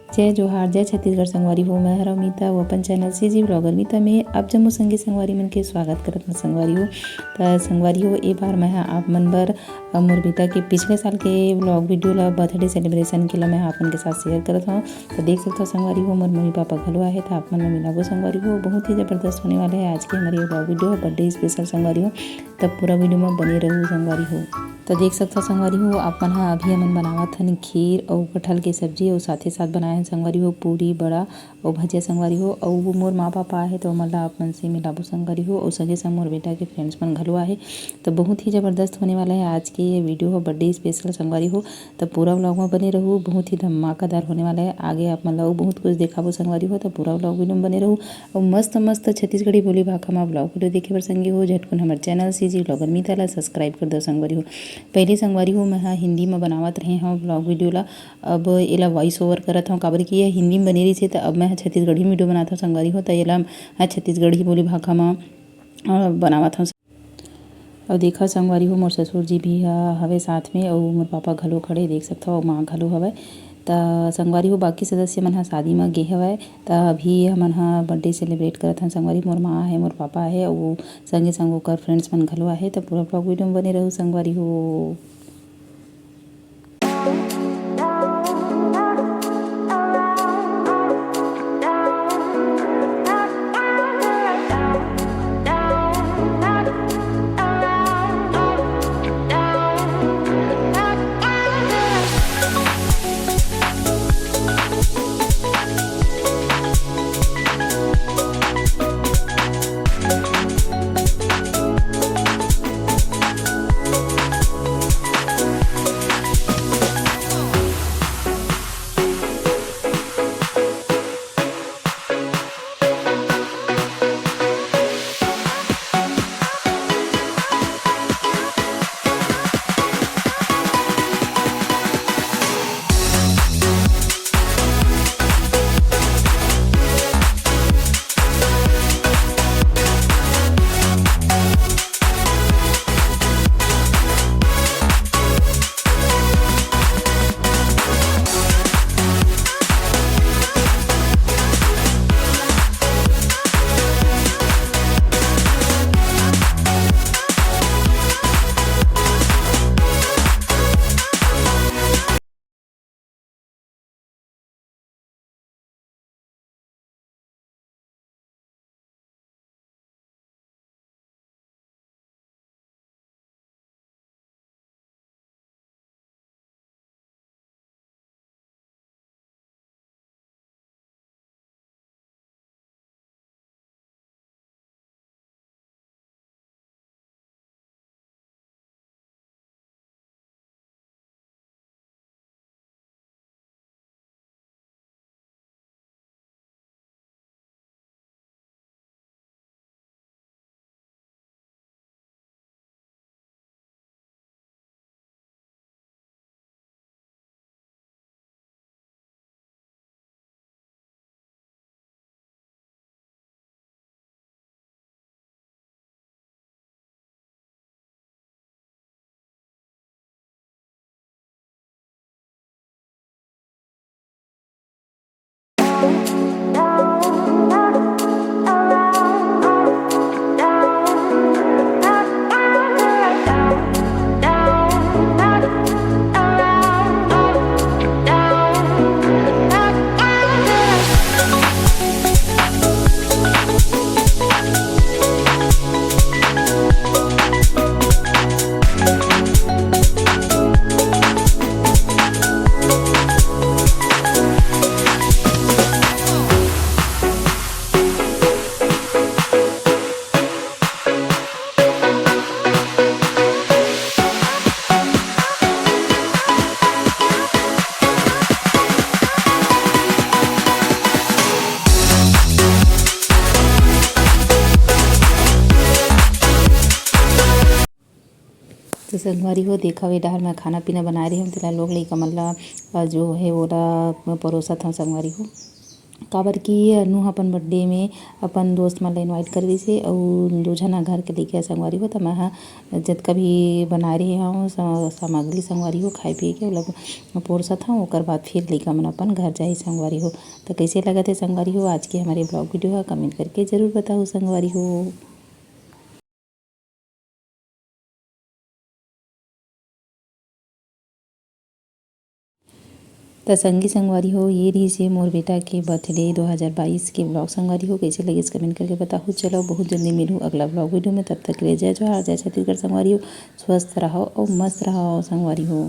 जय जोहार जय छत्तीसगढ़ संगवारी हो। मैं हरा मीता वो अपन चैनल से जी ब्लॉगर मीता में अब जम्मू संगी संगवारी मन के स्वागत करत हूँ। संगवारी हो तो संगवारी हो ए बार मैं आप मन बर मोर बीता के पिछले साल के व्लॉग वीडियो ला बर्थडे सेलिब्रेशन के ला मैं आपन के साथ शेयर करत हूँ। तो देख सकते हो संगवारी हो मोर मम्मी पापा घलो आए तो आप मन ला मिलाबो। संगवारी हो बहुत ही ज़बरदस्त होने वाला है आज के हमारे व्लॉग वीडियो बर्थडे स्पेशल। संगवारी हो तब पूरा वीडियो में बने रहूँ। संगवारी हो तो देख सकते हो संगवारी हो अपन हाँ अभी हमन बनावत हन खीर और कटहल के सब्जी और साथ ही साथ बनाए हैं संगवारी हो पूरी बड़ा और भजिया। संगवारी हो और मोर माँ पापा आए तो मतलब आप मन से मिलाबो। संगवारी हो और संगे संग मोर बेटा के फ्रेंड्स मन घलो आए तो बहुत ही ज़बरदस्त होने वाला है आज के ये वीडियो हो बर्थडे स्पेशल। संगवारी हो तो पूरा व्लॉग में बने रहूँ, बहुत ही धमाकेदार होने वाला है। आगे आप मतलब बहुत कुछ दिखाबो संगवारी हो तो पूरा व्लॉग वीडियो में बने रहूँ और मस्त मस्त छत्तीसगढ़ी बोली भाखा में व्लॉग वीडियो देखे बर संगी हो झटकुन हमारे चैनल से जी ब्लॉगर मीता ला सब्सक्राइब कर दो। संगवारी हो पहले संगवारी हो मैं हिंदी में बनावत रहे हूँ ब्लॉग वीडियो ला, अब एला वॉइस ओवर करत हूँ काबर कि ये हिंदी में बने रही थी तो अब मैं छत्तीसगढ़ी वीडियो बनाता हूँ। संगवारी हो तो एला छत्तीसगढ़ी बोली भाखा में बनावत हूँ। और देखा संगवारी हो मोर ससुर जी भी हवे साथ में और मोर पापा घलो खड़े देख सकता हो माँ घलो हवे तो संगवारी हो बाकी सदस्य मन शादी में गे हवय तो अभी हमन बर्थडे सेलिब्रेट करत हन। संगवारी मोर माँ है मोर पापा है और संगे संग ओकर फ्रेंड्स मन घलो आहे तो पूरा ब्लॉग वीडियो में बने रहूँ। संगवारी हो तो संगवारी हो देखा वे डाहर मैं खाना पीना बना रही हूँ तेला लोग लइका मन ला जो है ओला परोसत हूँ। संगवारी हो काबर कि नु अपन बर्थडे में अपन दोस्त मन ला इनवाइट कर दिसे अउ 2 झन घर के लेके संगवारी हो। त मैं हा जतका भी बनाए रहे हव सामग्री संगवारी हो खाए पिए के ओला पोरसत हव। ओकर बाद फिर लइका मन अपन घर जाही संगवारी हो। तो कैसे लगत है संगवारी हो आज के हमारे ब्लॉग वीडियो है कमेंट करके ज़रूर बताओ संगवारी हो। त संगी संगवारी हो ये रही से मोर बेटा के बर्थडे 2022 के ब्लॉग संगवारी हो। कैसे लगे कमेंट करके बताओ। चलो बहुत जल्दी मिलूँ अगला ब्लॉग वीडियो में, तब तक के लिए जय जोहार जय छत्तीसगढ़ संगवारी हो। स्वस्थ रहो और मस्त रहो संगवारी हो।